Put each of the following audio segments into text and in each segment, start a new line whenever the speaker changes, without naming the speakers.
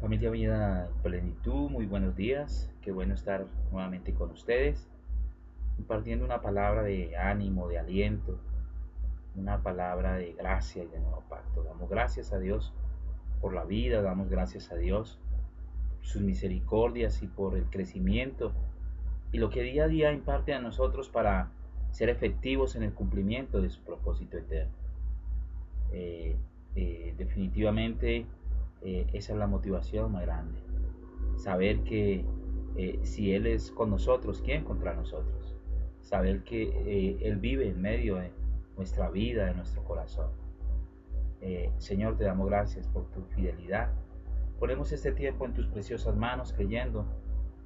Familia Vida en Plenitud, muy buenos días. Qué bueno estar nuevamente con ustedes, compartiendo una palabra de ánimo, de aliento, una palabra de gracia y de nuevo pacto. Damos gracias a Dios por la vida, damos gracias a Dios por sus misericordias y por el crecimiento y lo que día a día imparte a nosotros para ser efectivos en el cumplimiento de su propósito eterno. Eh, Definitivamente esa es la motivación más grande. Saber que si Él es con nosotros, ¿quién contra nosotros? Saber que Él vive en medio de nuestra vida, de nuestro corazón. Señor, te damos gracias por tu fidelidad. Ponemos este tiempo en tus preciosas manos, creyendo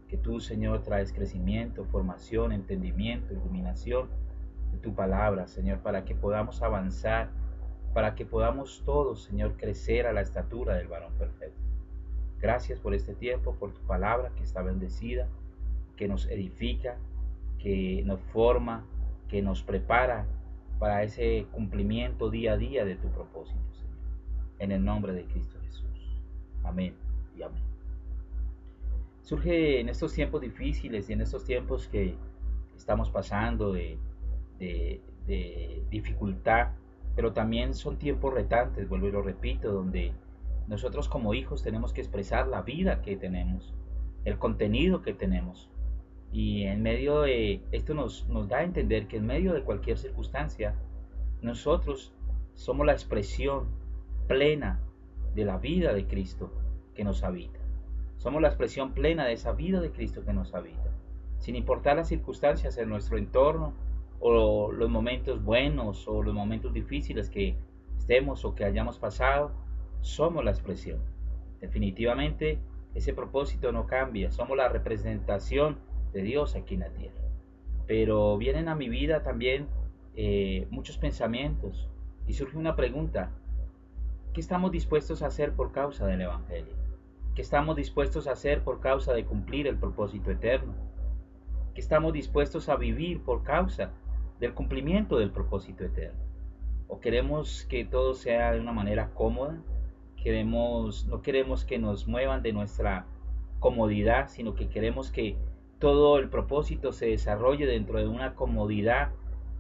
que tú, Señor, traes crecimiento, formación, entendimiento, iluminación de tu palabra, Señor, para que podamos avanzar, para que podamos todos, Señor, crecer a la estatura del varón perfecto. Gracias por este tiempo, por tu palabra que está bendecida, que nos edifica, que nos forma, que nos prepara para ese cumplimiento día a día de tu propósito, Señor. En el nombre de Cristo Jesús. Amén y amén. Surge en estos tiempos difíciles y en estos tiempos que estamos pasando de dificultad, pero también son tiempos retantes, vuelvo y lo repito, donde nosotros como hijos tenemos que expresar la vida que tenemos, el contenido que tenemos. Y en medio de esto nos da a entender que en medio de cualquier circunstancia, nosotros somos la expresión plena de la vida de Cristo que nos habita. Somos la expresión plena de esa vida de Cristo que nos habita. Sin importar las circunstancias en nuestro entorno, o los momentos buenos o los momentos difíciles que estemos o que hayamos pasado, somos la expresión. Definitivamente ese propósito no cambia, somos la representación de Dios aquí en la tierra. Pero vienen a mi vida también muchos pensamientos y surge una pregunta: ¿qué estamos dispuestos a hacer por causa del Evangelio? ¿Qué estamos dispuestos a hacer por causa de cumplir el propósito eterno? ¿Qué estamos dispuestos a vivir por causa del cumplimiento del propósito eterno? ¿O queremos que todo sea de una manera cómoda? No queremos que nos muevan de nuestra comodidad, sino que queremos que todo el propósito se desarrolle dentro de una comodidad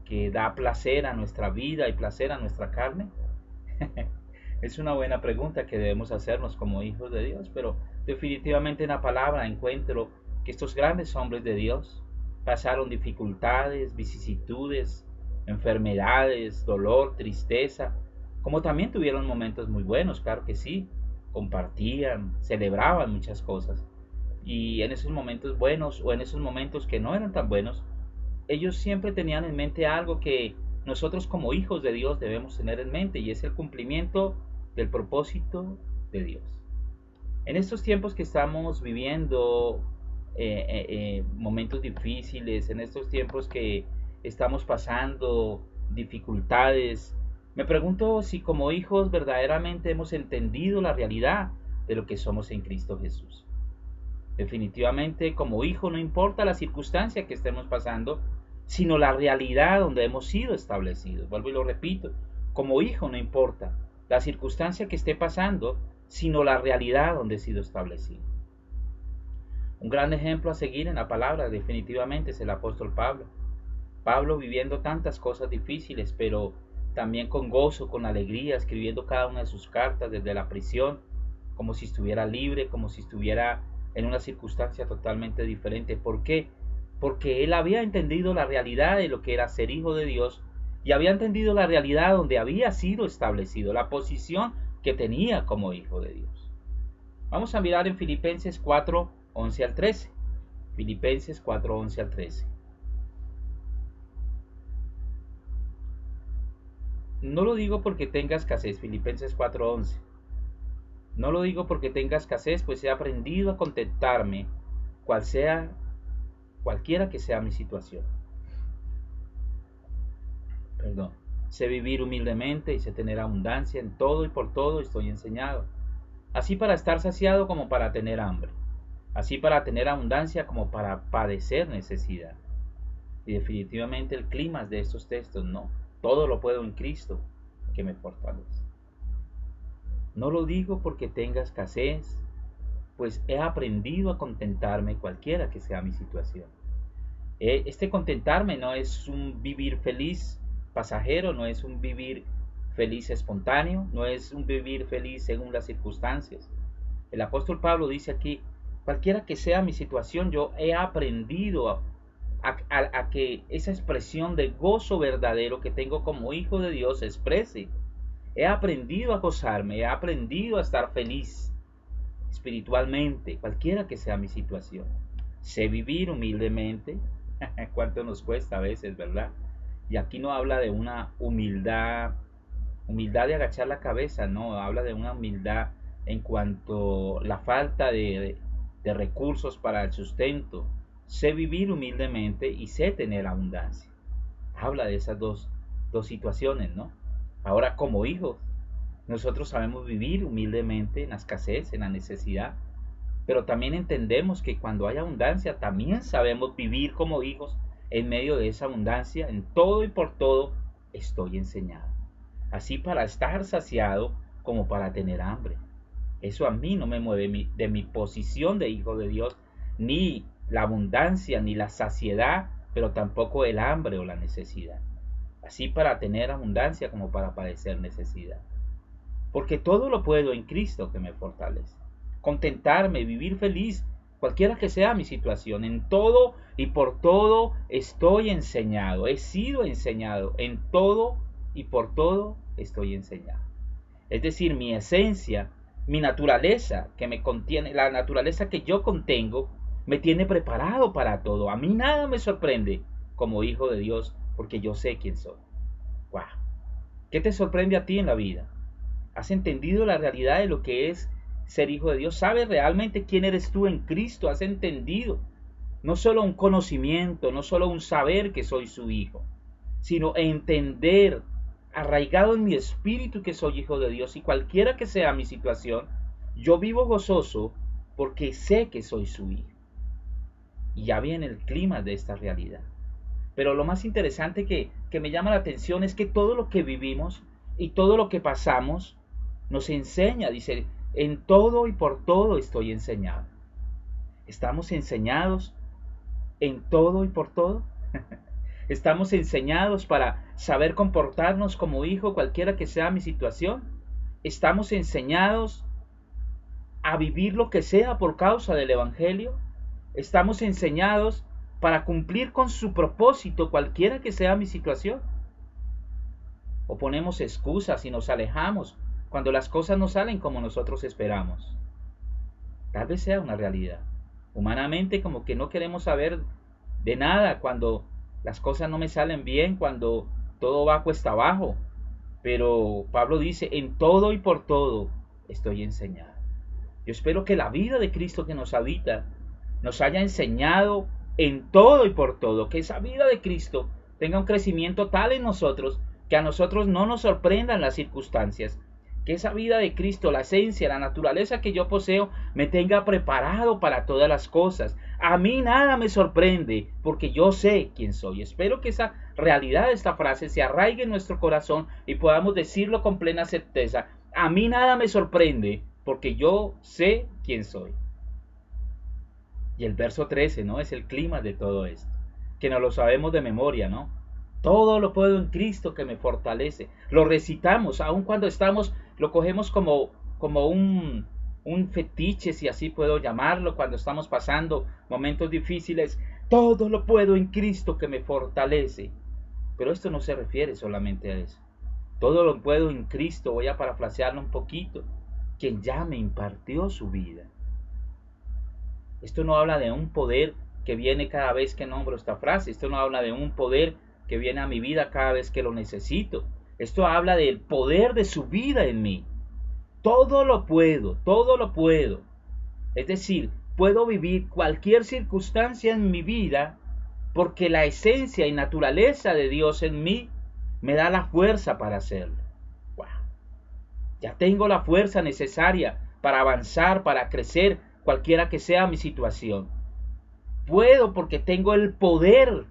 que da placer a nuestra vida y placer a nuestra carne. Es una buena pregunta que debemos hacernos como hijos de Dios, pero definitivamente en la palabra encuentro que estos grandes hombres de Dios pasaron dificultades, vicisitudes, enfermedades, dolor, tristeza, como también tuvieron momentos muy buenos, claro que sí, compartían, celebraban muchas cosas. Y en esos momentos buenos o en esos momentos que no eran tan buenos, ellos siempre tenían en mente algo que nosotros como hijos de Dios debemos tener en mente, y es el cumplimiento del propósito de Dios. En estos tiempos que estamos viviendo, momentos difíciles, en estos tiempos que estamos pasando dificultades, me pregunto si como hijos verdaderamente hemos entendido la realidad de lo que somos en Cristo Jesús. Definitivamente como hijo no importa la circunstancia que estemos pasando, sino la realidad donde hemos sido establecidos. Vuelvo y lo repito, como hijo no importa la circunstancia que esté pasando, sino la realidad donde he sido establecido. Un gran ejemplo a seguir en la palabra definitivamente es el apóstol Pablo. Pablo viviendo tantas cosas difíciles, pero también con gozo, con alegría, escribiendo cada una de sus cartas desde la prisión, como si estuviera libre, como si estuviera en una circunstancia totalmente diferente. ¿Por qué? Porque él había entendido la realidad de lo que era ser hijo de Dios, y había entendido la realidad donde había sido establecido, la posición que tenía como hijo de Dios. Vamos a mirar en Filipenses 4, 11 al 13. Filipenses 4, 11 al 13. No lo digo porque tenga escasez, Filipenses 4:11. No lo digo porque tenga escasez, pues he aprendido a contentarme, cualquiera que sea mi situación. Perdón. Sé vivir humildemente y sé tener abundancia en todo, y por todo estoy enseñado. Así para estar saciado como para tener hambre. Así para tener abundancia como para padecer necesidad. Y definitivamente el clima de estos textos, no. Todo lo puedo en Cristo que me fortalece. No lo digo porque tenga escasez, pues he aprendido a contentarme cualquiera que sea mi situación. Este contentarme no es un vivir feliz pasajero, no es un vivir feliz espontáneo, no es un vivir feliz según las circunstancias. El apóstol Pablo dice aquí, cualquiera que sea mi situación, yo he aprendido a que esa expresión de gozo verdadero que tengo como hijo de Dios se exprese. He aprendido a gozarme, he aprendido a estar feliz espiritualmente, cualquiera que sea mi situación. Sé vivir humildemente, cuánto nos cuesta a veces, ¿verdad? Y aquí no habla de una humildad de agachar la cabeza, no, habla de una humildad en cuanto a la falta de recursos para el sustento. Sé vivir humildemente y sé tener abundancia. Habla de esas dos situaciones, ¿no? Ahora, como hijos, nosotros sabemos vivir humildemente en la escasez, en la necesidad, pero también entendemos que cuando hay abundancia, también sabemos vivir como hijos en medio de esa abundancia. En todo y por todo estoy enseñado, así para estar saciado como para tener hambre. Eso a mí no me mueve de mi posición de hijo de Dios, ni la abundancia, ni la saciedad, pero tampoco el hambre o la necesidad. Así para tener abundancia como para padecer necesidad. Porque todo lo puedo en Cristo que me fortalece. Contentarme, vivir feliz, cualquiera que sea mi situación, en todo y por todo estoy enseñado, he sido enseñado, en todo y por todo estoy enseñado. Es decir, mi esencia, mi naturaleza que me contiene, la naturaleza que yo contengo, me tiene preparado para todo. A mí nada me sorprende como hijo de Dios, porque yo sé quién soy. ¡Wow! ¿Qué te sorprende a ti en la vida? ¿Has entendido la realidad de lo que es ser hijo de Dios? ¿Sabes realmente quién eres tú en Cristo? ¿Has entendido? No solo un conocimiento, no solo un saber que soy su hijo, sino entender, arraigado en mi espíritu, que soy hijo de Dios. Y cualquiera que sea mi situación, yo vivo gozoso porque sé que soy su hijo. Y ya viene el clima de esta realidad. Pero lo más interesante que me llama la atención es que todo lo que vivimos y todo lo que pasamos nos enseña. Dice, en todo y por todo estoy enseñado. ¿Estamos enseñados en todo y por todo? ¿Estamos enseñados para saber comportarnos como hijo cualquiera que sea mi situación? ¿Estamos enseñados a vivir lo que sea por causa del Evangelio? ¿Estamos enseñados para cumplir con su propósito cualquiera que sea mi situación? ¿O ponemos excusas y nos alejamos cuando las cosas no salen como nosotros esperamos? Tal vez sea una realidad. Humanamente como que no queremos saber de nada cuando las cosas no me salen bien, cuando todo va cuesta abajo. Pero Pablo dice, en todo y por todo estoy enseñado. Yo espero que la vida de Cristo que nos habita nos haya enseñado en todo y por todo, que esa vida de Cristo tenga un crecimiento tal en nosotros que a nosotros no nos sorprendan las circunstancias, que esa vida de Cristo, la esencia, la naturaleza que yo poseo, me tenga preparado para todas las cosas. A mí nada me sorprende porque yo sé quién soy. Espero que esa realidad de esta frase se arraigue en nuestro corazón y podamos decirlo con plena certeza. A mí nada me sorprende porque yo sé quién soy. Y el verso 13, ¿no? Es el clima de todo esto, que no lo sabemos de memoria, ¿no? Todo lo puedo en Cristo que me fortalece. Lo recitamos, aun cuando estamos, lo cogemos como un fetiche, si así puedo llamarlo, cuando estamos pasando momentos difíciles. Todo lo puedo en Cristo que me fortalece. Pero esto no se refiere solamente a eso. Todo lo puedo en Cristo, voy a parafrasearlo un poquito, quien ya me impartió su vida. Esto no habla de un poder que viene cada vez que nombro esta frase. Esto no habla de un poder que viene a mi vida cada vez que lo necesito. Esto habla del poder de su vida en mí. Todo lo puedo, todo lo puedo. Es decir, puedo vivir cualquier circunstancia en mi vida porque la esencia y naturaleza de Dios en mí me da la fuerza para hacerlo. Wow. Ya tengo la fuerza necesaria para avanzar, para crecer, cualquiera que sea mi situación. Puedo porque tengo el poder,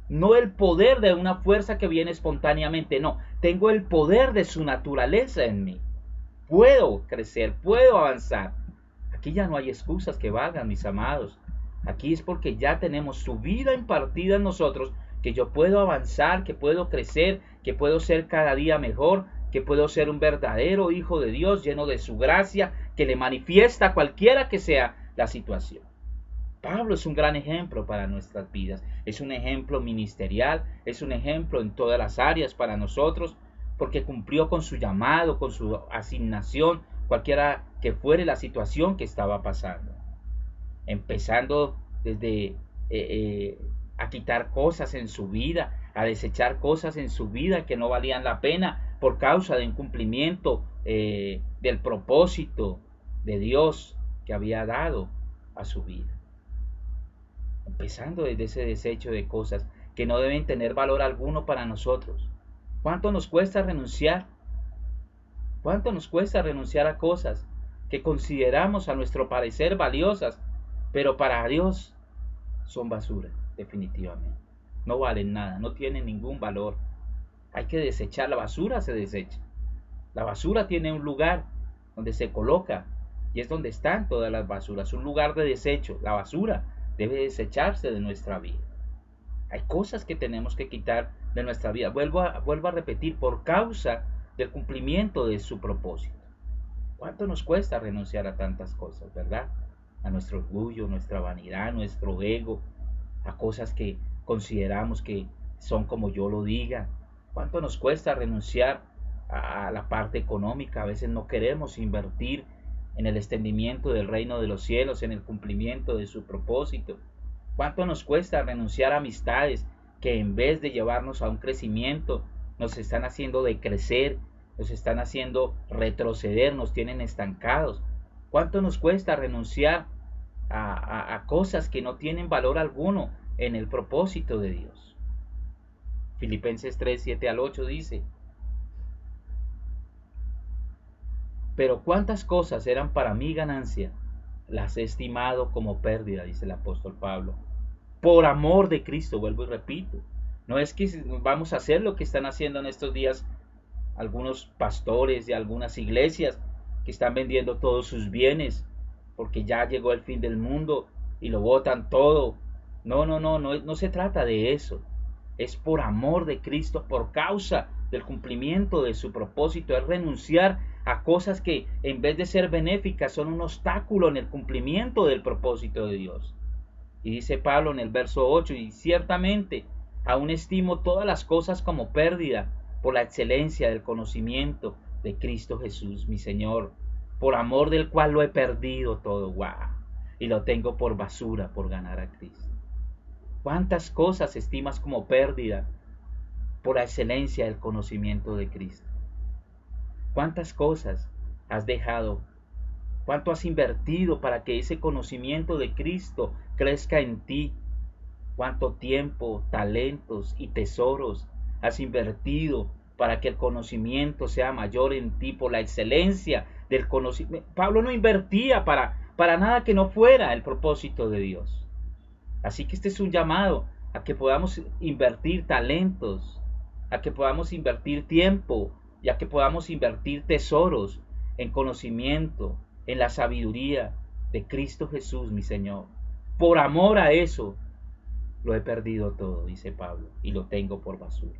no el poder de una fuerza que viene espontáneamente, no, tengo el poder de su naturaleza en mí. Puedo crecer, puedo avanzar. Aquí ya no hay excusas que valgan, mis amados. Aquí es porque ya tenemos su vida impartida en nosotros, que yo puedo avanzar, que puedo crecer, que puedo ser cada día mejor, que puedo ser un verdadero hijo de Dios lleno de su gracia, que le manifiesta a cualquiera que sea la situación. Pablo es un gran ejemplo para nuestras vidas, es un ejemplo ministerial, es un ejemplo en todas las áreas para nosotros, porque cumplió con su llamado, con su asignación, cualquiera que fuere la situación que estaba pasando. Empezando desde a quitar cosas en su vida, a desechar cosas en su vida que no valían la pena por causa de incumplimiento del propósito de Dios que había dado a su vida. Empezando desde ese desecho de cosas que no deben tener valor alguno para nosotros. ¿Cuánto nos cuesta renunciar? ¿Cuánto nos cuesta renunciar a cosas que consideramos a nuestro parecer valiosas, pero para Dios son basura, definitivamente? No valen nada, no tienen ningún valor. Hay que desechar, la basura se desecha. La basura tiene un lugar donde se coloca y es donde están todas las basuras, un lugar de desecho. La basura debe desecharse de nuestra vida. Hay cosas que tenemos que quitar de nuestra vida. Vuelvo a repetir, por causa del cumplimiento de su propósito. ¿Cuánto nos cuesta renunciar a tantas cosas, verdad? A nuestro orgullo, nuestra vanidad, nuestro ego, a cosas que consideramos que son como yo lo diga. ¿Cuánto nos cuesta renunciar a la parte económica? A veces no queremos invertir en el extendimiento del reino de los cielos, en el cumplimiento de su propósito. ¿Cuánto nos cuesta renunciar a amistades que en vez de llevarnos a un crecimiento, nos están haciendo decrecer, nos están haciendo retroceder, nos tienen estancados? ¿Cuánto nos cuesta renunciar a cosas que no tienen valor alguno en el propósito de Dios? Filipenses 3, 7 al 8 dice: pero cuántas cosas eran para mí ganancia, las he estimado como pérdida, dice el apóstol Pablo, por amor de Cristo. Vuelvo y repito, no es que vamos a hacer lo que están haciendo en estos días algunos pastores de algunas iglesias que están vendiendo todos sus bienes porque ya llegó el fin del mundo y lo botan todo. No se trata de eso. Es por amor de Cristo, por causa del cumplimiento de su propósito, es renunciar a cosas que en vez de ser benéficas son un obstáculo en el cumplimiento del propósito de Dios. Y dice Pablo en el verso 8, y ciertamente aún estimo todas las cosas como pérdida por la excelencia del conocimiento de Cristo Jesús, mi Señor, por amor del cual lo he perdido todo, y lo tengo por basura por ganar a Cristo. ¿Cuántas cosas estimas como pérdida por la excelencia del conocimiento de Cristo? ¿Cuántas cosas has dejado? ¿Cuánto has invertido para que ese conocimiento de Cristo crezca en ti? ¿Cuánto tiempo, talentos y tesoros has invertido para que el conocimiento sea mayor en ti por la excelencia del conocimiento? Pablo no invertía para nada que no fuera el propósito de Dios. Así que este es un llamado a que podamos invertir talentos, a que podamos invertir tiempo y a que podamos invertir tesoros en conocimiento, en la sabiduría de Cristo Jesús, mi Señor. Por amor a eso, lo he perdido todo, dice Pablo, y lo tengo por basura.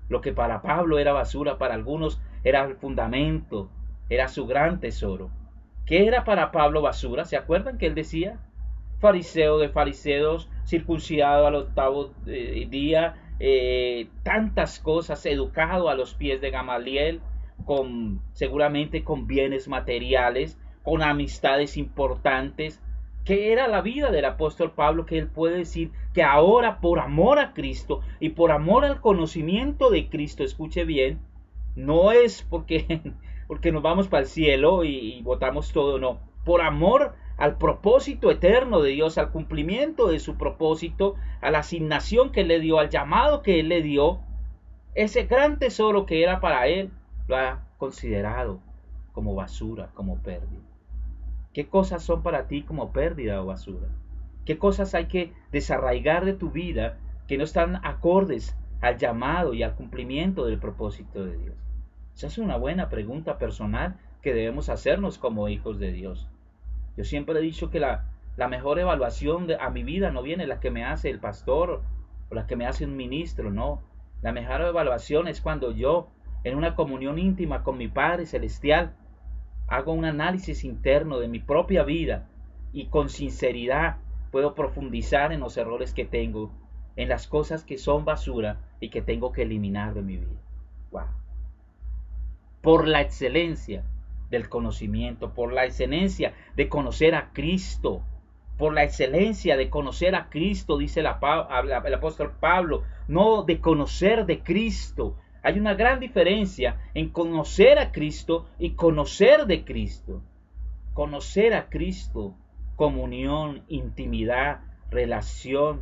Lo que para Pablo era basura, para algunos era el fundamento, era su gran tesoro. ¿Qué era para Pablo basura? ¿Se acuerdan que él decía? Fariseo de fariseos, circuncidado al octavo día, tantas cosas, educado a los pies de Gamaliel, seguramente con bienes materiales, con amistades importantes. ¿Qué era la vida del apóstol Pablo? Que él puede decir que ahora, por amor a Cristo y por amor al conocimiento de Cristo, escuche bien, no es porque nos vamos para el cielo y botamos todo, no, por amor al propósito eterno de Dios, al cumplimiento de su propósito, a la asignación que él le dio, al llamado que él le dio, ese gran tesoro que era para él, lo ha considerado como basura, como pérdida. ¿Qué cosas son para ti como pérdida o basura? ¿Qué cosas hay que desarraigar de tu vida que no están acordes al llamado y al cumplimiento del propósito de Dios? Esa es una buena pregunta personal que debemos hacernos como hijos de Dios. Yo siempre he dicho que la mejor evaluación a mi vida no viene la que me hace el pastor o la que me hace un ministro, no. La mejor evaluación es cuando yo, en una comunión íntima con mi Padre Celestial, hago un análisis interno de mi propia vida y con sinceridad puedo profundizar en los errores que tengo, en las cosas que son basura y que tengo que eliminar de mi vida. Wow. Por la excelencia del conocimiento, por la excelencia de conocer a Cristo, por la excelencia de conocer a Cristo, dice el apóstol Pablo, no de conocer de Cristo. Hay una gran diferencia en conocer a Cristo y conocer de Cristo. Conocer a Cristo, comunión, intimidad, relación,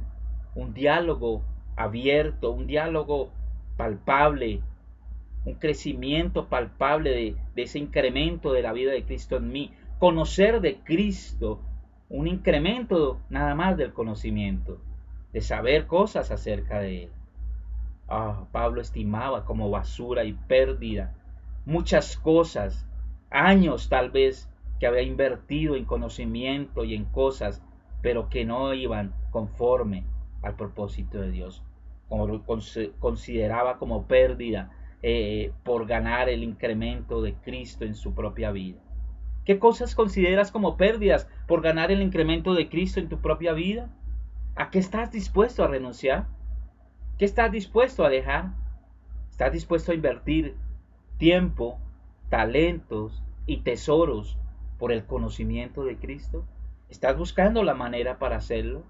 un diálogo abierto, un diálogo palpable, un crecimiento palpable de ese incremento de la vida de Cristo en mí. Conocer de Cristo, un incremento nada más del conocimiento, de saber cosas acerca de Él. Pablo estimaba como basura y pérdida muchas cosas, años tal vez que había invertido en conocimiento y en cosas, pero que no iban conforme al propósito de Dios. Como lo consideraba como pérdida por ganar el incremento de Cristo en su propia vida. ¿Qué cosas consideras como pérdidas por ganar el incremento de Cristo en tu propia vida? ¿A qué estás dispuesto a renunciar? ¿Qué estás dispuesto a dejar? ¿Estás dispuesto a invertir tiempo, talentos y tesoros por el conocimiento de Cristo? ¿Estás buscando la manera para hacerlo?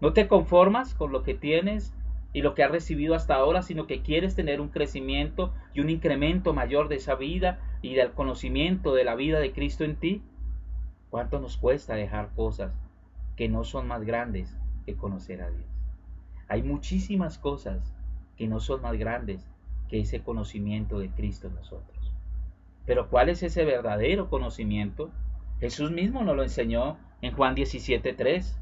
¿No te conformas con lo que tienes y lo que has recibido hasta ahora, sino que quieres tener un crecimiento y un incremento mayor de esa vida y del conocimiento de la vida de Cristo en ti? ¿Cuánto nos cuesta dejar cosas que no son más grandes que conocer a Dios? Hay muchísimas cosas que no son más grandes que ese conocimiento de Cristo en nosotros. Pero ¿cuál es ese verdadero conocimiento? Jesús mismo nos lo enseñó en Juan 17:3.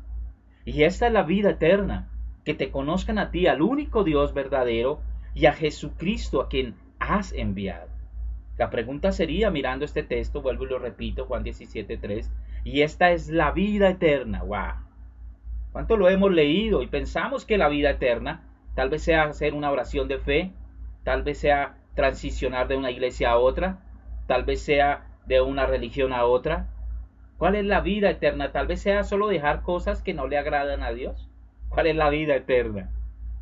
Y esta es la vida eterna, que te conozcan a ti, al único Dios verdadero, y a Jesucristo a quien has enviado. La pregunta sería, mirando este texto, vuelvo y lo repito, Juan 17:3, y esta es la vida eterna. ¡Wow! ¿Cuánto lo hemos leído y pensamos que la vida eterna tal vez sea hacer una oración de fe, tal vez sea transicionar de una iglesia a otra, tal vez sea de una religión a otra? ¿Cuál es la vida eterna? Tal vez sea solo dejar cosas que no le agradan a Dios. ¿Cuál es la vida eterna?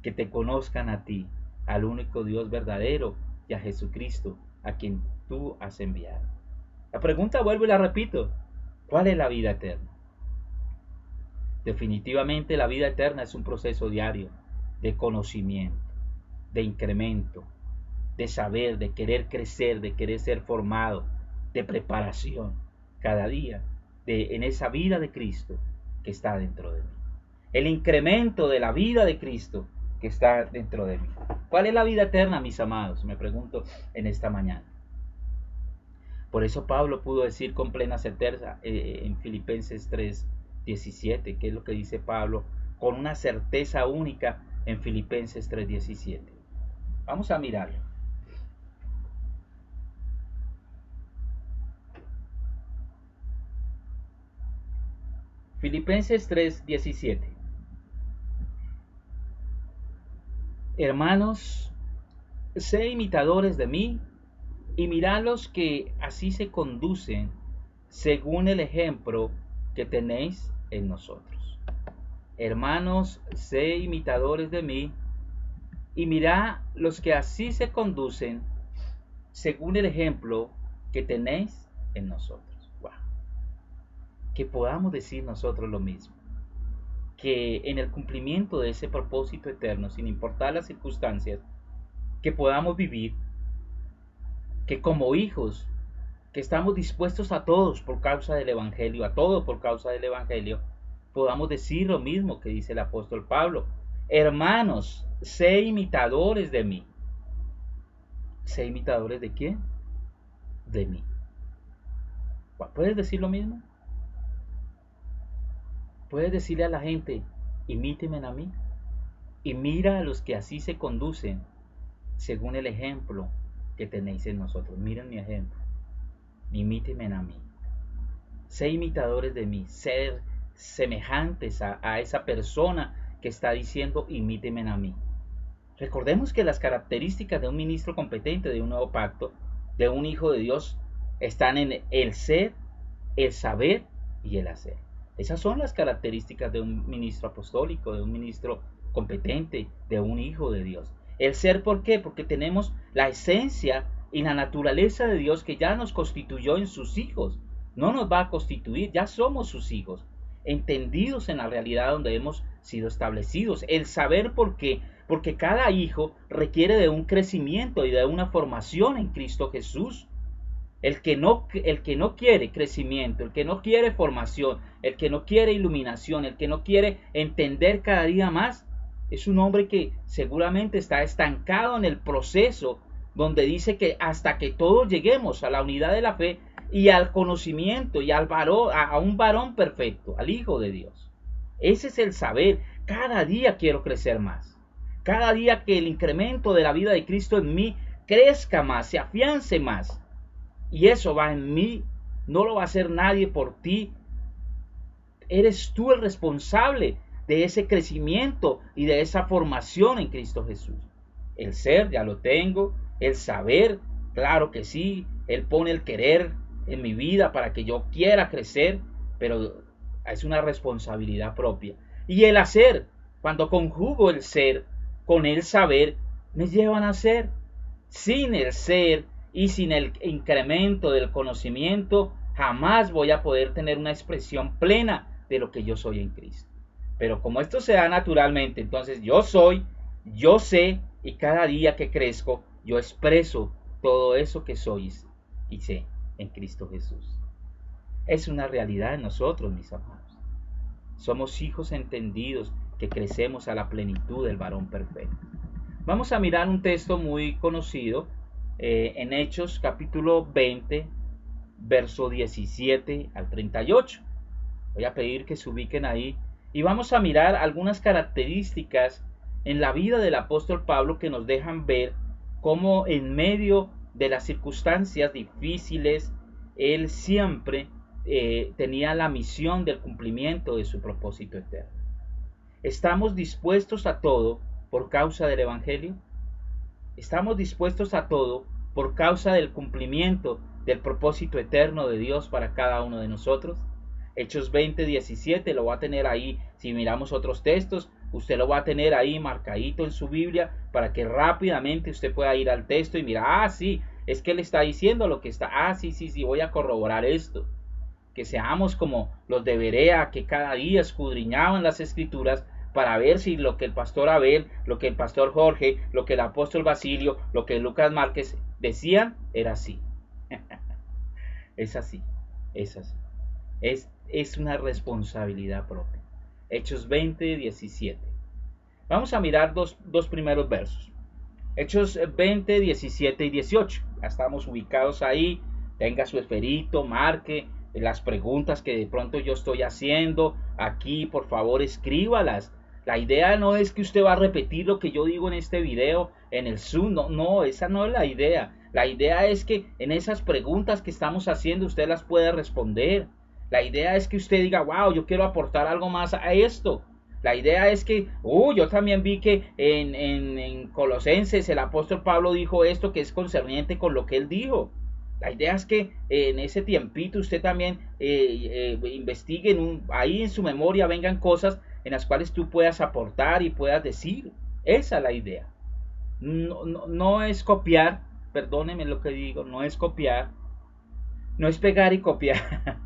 Que te conozcan a ti, al único Dios verdadero, y a Jesucristo, a quien tú has enviado. La pregunta vuelvo y la repito. ¿Cuál es la vida eterna? Definitivamente la vida eterna es un proceso diario de conocimiento, de incremento, de saber, de querer crecer, de querer ser formado, de preparación cada día en esa vida de Cristo que está dentro de mí. El incremento de la vida de Cristo que está dentro de mí. ¿Cuál es la vida eterna, mis amados? Me pregunto en esta mañana. Por eso Pablo pudo decir con plena certeza en Filipenses 3:17, que es lo que dice Pablo, con una certeza única en Filipenses 3:17. Vamos a mirarlo. Filipenses 3:17. Hermanos, sé imitadores de mí y mirad los que así se conducen según el ejemplo que tenéis en nosotros. Hermanos, sé imitadores de mí y mirad los que así se conducen según el ejemplo que tenéis en nosotros. Wow. Que podamos decir nosotros lo mismo. Que en el cumplimiento de ese propósito eterno, sin importar las circunstancias, que podamos vivir, que como hijos, que estamos dispuestos a todos por causa del Evangelio, a todo por causa del Evangelio, podamos decir lo mismo que dice el apóstol Pablo. Hermanos, sé imitadores de mí. ¿Sé imitadores de quién? De mí. ¿Puedes decir lo mismo? Puedes decirle a la gente, imítenme a mí. Y mira a los que así se conducen, según el ejemplo que tenéis en nosotros. Miren mi ejemplo. imítenme a mí. Sé imitadores de mí, ser semejantes a esa persona que está diciendo imítenme a mí. Recordemos que las características de un ministro competente de un nuevo pacto, de un hijo de Dios, están en el ser, el saber y el hacer. Esas son las características de un ministro apostólico, de un ministro competente, de un hijo de Dios. El ser, ¿por qué? Porque tenemos la esencia y la naturaleza de Dios que ya nos constituyó en sus hijos. No nos va a constituir, ya somos sus hijos, entendidos en la realidad donde hemos sido establecidos. El saber, ¿por qué? Porque cada hijo requiere de un crecimiento y de una formación en Cristo Jesús. El que no quiere crecimiento, el que no quiere formación, el que no quiere iluminación, el que no quiere entender cada día más, es un hombre que seguramente está estancado en el proceso donde dice que hasta que todos lleguemos a la unidad de la fe y al conocimiento y al varón, a un varón perfecto, al Hijo de Dios. Ese es el saber. Cada día quiero crecer más. Cada día que el incremento de la vida de Cristo en mí crezca más, se afiance más. Y eso va en mí, no lo va a hacer nadie por ti. Eres tú el responsable de ese crecimiento y de esa formación en Cristo Jesús. El ser, ya lo tengo. El saber, claro que sí. Él pone el querer en mi vida para que yo quiera crecer, pero es una responsabilidad propia. Y el hacer, cuando conjugo el ser con el saber, me llevan a ser. Sin el ser y sin el incremento del conocimiento, jamás voy a poder tener una expresión plena de lo que yo soy en Cristo. Pero como esto se da naturalmente, entonces yo soy, yo sé, y cada día que crezco, yo expreso todo eso que soy y sé en Cristo Jesús. Es una realidad en nosotros, mis amados. Somos hijos entendidos que crecemos a la plenitud del varón perfecto. Vamos a mirar un texto muy conocido en Hechos capítulo 20, verso 17 al 38. Voy a pedir que se ubiquen ahí y vamos a mirar algunas características en la vida del apóstol Pablo que nos dejan ver cómo en medio de las circunstancias difíciles él siempre tenía la misión del cumplimiento de su propósito eterno. ¿Estamos dispuestos a todo por causa del Evangelio? ¿Estamos dispuestos a todo por causa del cumplimiento del propósito eterno de Dios para cada uno de nosotros? Hechos 20:17 lo va a tener ahí. Si miramos otros textos, usted lo va a tener ahí marcadito en su Biblia para que rápidamente usted pueda ir al texto y mirar, sí, es que él está diciendo lo que está, sí, voy a corroborar esto. Que seamos como los de Berea, que cada día escudriñaban las escrituras para ver si lo que el pastor Abel, lo que el pastor Jorge, lo que el apóstol Basilio, lo que Lucas Márquez decían, era así. Es así, es así. Es una responsabilidad propia. Hechos 20:17. Vamos a mirar dos primeros versos. Hechos 20:17 y 18. Ya estamos ubicados ahí. Tenga su esferito, marque las preguntas que de pronto yo estoy haciendo. Aquí, por favor, escríbalas. La idea no es que usted va a repetir lo que yo digo en este video, en el Zoom. No, esa no es la idea. La idea es que en esas preguntas que estamos haciendo usted las pueda responder. La idea es que usted diga, wow, yo quiero aportar algo más a esto. La idea es que, yo también vi que en Colosenses el apóstol Pablo dijo esto que es concerniente con lo que él dijo. La idea es que en ese tiempito usted también investigue ahí en su memoria vengan cosas en las cuales tú puedas aportar y puedas decir. Esa es la idea. No es copiar, perdónenme lo que digo, no es copiar, no es pegar y copiar.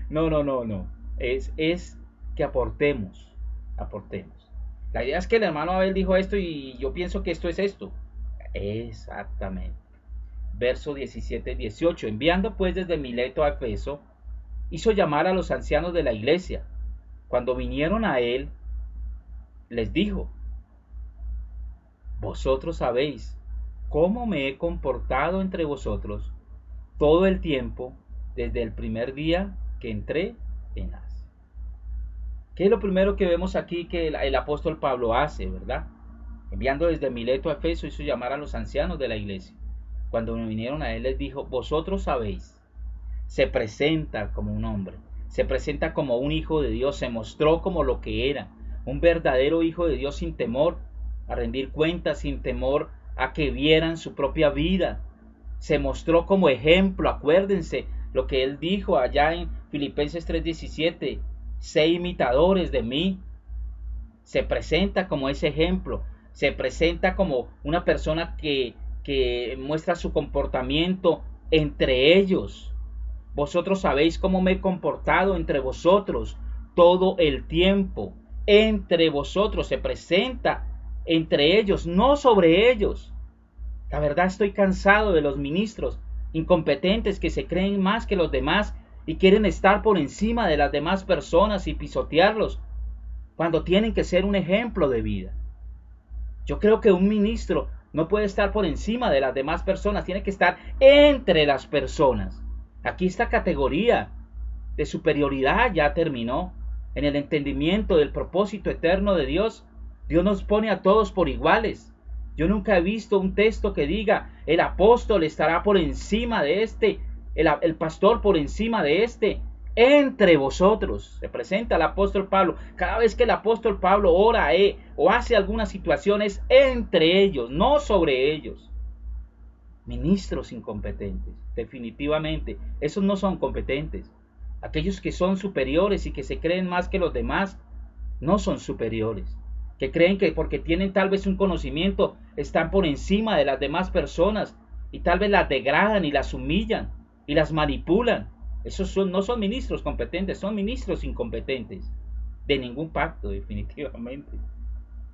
No. Es que aportemos. La idea es que el hermano Abel dijo esto y yo pienso que esto es esto. Exactamente. Verso 17-18. Enviando pues desde Mileto a Efeso, hizo llamar a los ancianos de la iglesia. Cuando vinieron a él, les dijo: vosotros sabéis cómo me he comportado entre vosotros todo el tiempo desde el primer día que entré en Asia. ¿Qué es lo primero que vemos aquí que el apóstol Pablo hace, verdad? Enviando desde Mileto a Efeso, hizo llamar a los ancianos de la iglesia. Cuando vinieron a él les dijo: vosotros sabéis. se presenta como un hombre, se presenta como un hijo de Dios, se mostró como lo que era, un verdadero hijo de Dios sin temor a rendir cuentas, sin temor a que vieran su propia vida. Se mostró como ejemplo, acuérdense lo que él dijo allá en Filipenses 3:17, sé imitadores de mí. Se presenta como ese ejemplo, se presenta como una persona que muestra su comportamiento entre ellos. Vosotros sabéis cómo me he comportado entre vosotros todo el tiempo. Entre vosotros se presenta entre ellos, no sobre ellos. La verdad, estoy cansado de los ministros incompetentes que se creen más que los demás y quieren estar por encima de las demás personas y pisotearlos cuando tienen que ser un ejemplo de vida. Yo creo que un ministro no puede estar por encima de las demás personas, tiene que estar entre las personas. Aquí esta categoría de superioridad ya terminó. En el entendimiento del propósito eterno de Dios, Dios nos pone a todos por iguales. Yo nunca he visto un texto que diga el apóstol estará por encima de este, el pastor por encima de este. Entre vosotros se presenta el apóstol Pablo. Cada vez que el apóstol Pablo ora o hace alguna situación es entre ellos, no sobre ellos. Ministros incompetentes, definitivamente, esos no son competentes. Aquellos que son superiores y que se creen más que los demás, no son superiores. Que creen que porque tienen tal vez un conocimiento, están por encima de las demás personas y tal vez las degradan y las humillan y las manipulan. Esos no son ministros competentes, son ministros incompetentes. De ningún pacto, definitivamente.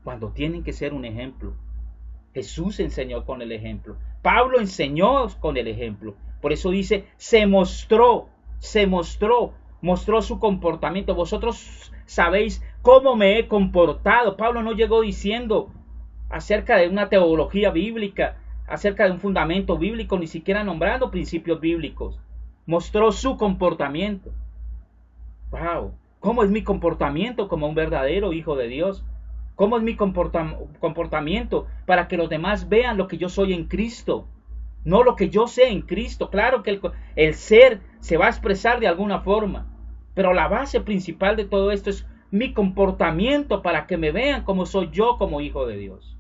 Cuando tienen que ser un ejemplo. Jesús enseñó con el ejemplo. Pablo enseñó con el ejemplo. Por eso dice, mostró su comportamiento. Vosotros sabéis cómo me he comportado. Pablo no llegó diciendo acerca de una teología bíblica, acerca de un fundamento bíblico, ni siquiera nombrando principios bíblicos. Mostró su comportamiento. Wow, ¿cómo es mi comportamiento como un verdadero hijo de Dios? ¿Cómo es mi comportamiento para que los demás vean lo que yo soy en Cristo? No lo que yo sé en Cristo. Claro que el ser se va a expresar de alguna forma, pero la base principal de todo esto es mi comportamiento para que me vean como soy yo como hijo de Dios.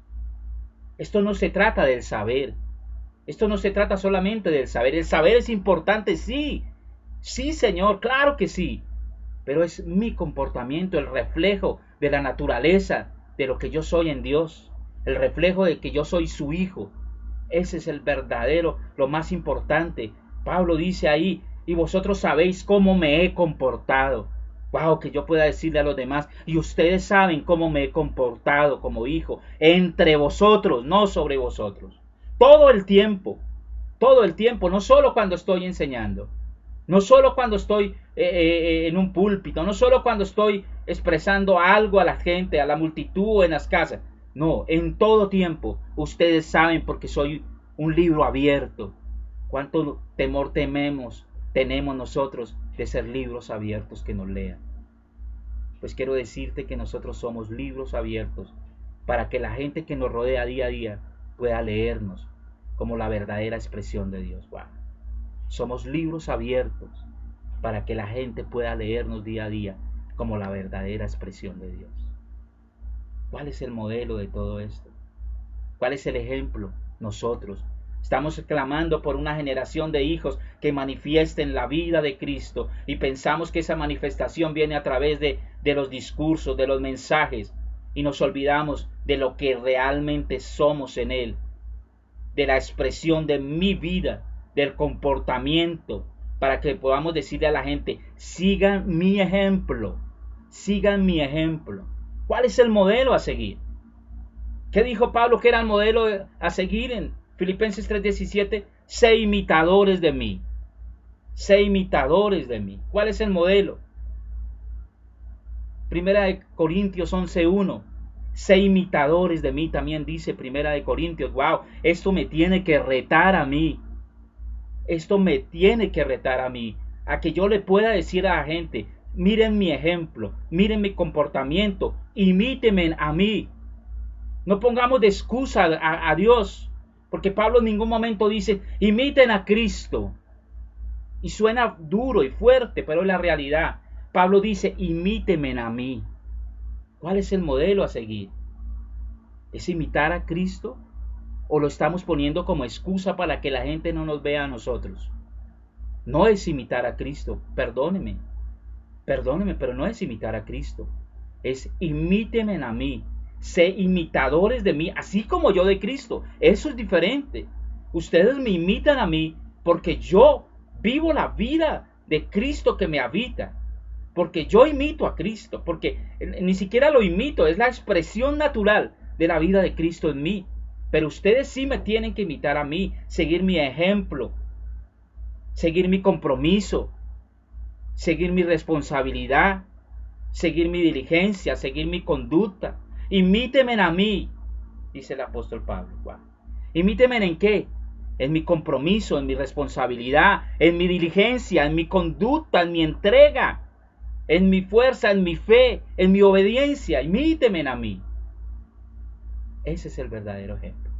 Esto no se trata del saber. Esto no se trata solamente del saber. El saber es importante, sí. Sí, Señor, claro que sí. Pero es mi comportamiento, el reflejo de la naturaleza de lo que yo soy en Dios. El reflejo de que yo soy su hijo. Ese es el verdadero, lo más importante. Pablo dice ahí, y vosotros sabéis cómo me he comportado. Wow, que yo pueda decirle a los demás, y ustedes saben cómo me he comportado como hijo, entre vosotros, no sobre vosotros. Todo el tiempo, no solo cuando estoy enseñando, no solo cuando estoy en un púlpito, no solo cuando estoy expresando algo a la gente, a la multitud o en las casas. No, en todo tiempo, ustedes saben porque soy un libro abierto. ¿Cuánto temor tenemos nosotros de ser libros abiertos que nos lean? Pues quiero decirte que nosotros somos libros abiertos para que la gente que nos rodea día a día pueda leernos como la verdadera expresión de Dios. Wow. Somos libros abiertos para que la gente pueda leernos día a día como la verdadera expresión de Dios. ¿Cuál es el modelo de todo esto? ¿Cuál es el ejemplo? Nosotros. Estamos clamando por una generación de hijos que manifiesten la vida de Cristo y pensamos que esa manifestación viene a través de los discursos, de los mensajes, y nos olvidamos de lo que realmente somos en Él, de la expresión de mi vida, del comportamiento, para que podamos decirle a la gente, sigan mi ejemplo, sigan mi ejemplo. ¿Cuál es el modelo a seguir? ¿Qué dijo Pablo que era el modelo a seguir en Filipenses 3:17? Sé imitadores de mí. Sé imitadores de mí. ¿Cuál es el modelo? Primera de Corintios 11:1. Sé imitadores de mí, también dice Primera de Corintios. Wow, esto me tiene que retar a mí. Esto me tiene que retar a mí. A que yo le pueda decir a la gente, miren mi ejemplo, miren mi comportamiento, imítenme a mí. No pongamos de excusa a Dios, porque Pablo en ningún momento dice, imiten a Cristo. Y suena duro y fuerte, pero es la realidad. Pablo dice, imítenme a mí. ¿Cuál es el modelo a seguir? ¿Es imitar a Cristo? ¿O lo estamos poniendo como excusa para que la gente no nos vea a nosotros? No es imitar a Cristo, perdóneme, pero no es imitar a Cristo. Es imítenme a mí, sé imitadores de mí, así como yo de Cristo. Eso es diferente. Ustedes me imitan a mí porque yo vivo la vida de Cristo que me habita. Porque yo imito a Cristo, porque ni siquiera lo imito, es la expresión natural de la vida de Cristo en mí. Pero ustedes sí me tienen que imitar a mí, seguir mi ejemplo, seguir mi compromiso, seguir mi responsabilidad, seguir mi diligencia, seguir mi conducta. Imítenme a mí, dice el apóstol Pablo. Wow. Imítenme en qué? En mi compromiso, en mi responsabilidad, en mi diligencia, en mi conducta, en mi entrega, en mi fuerza, en mi fe, en mi obediencia. Imítenme a mí. Ese es el verdadero ejemplo.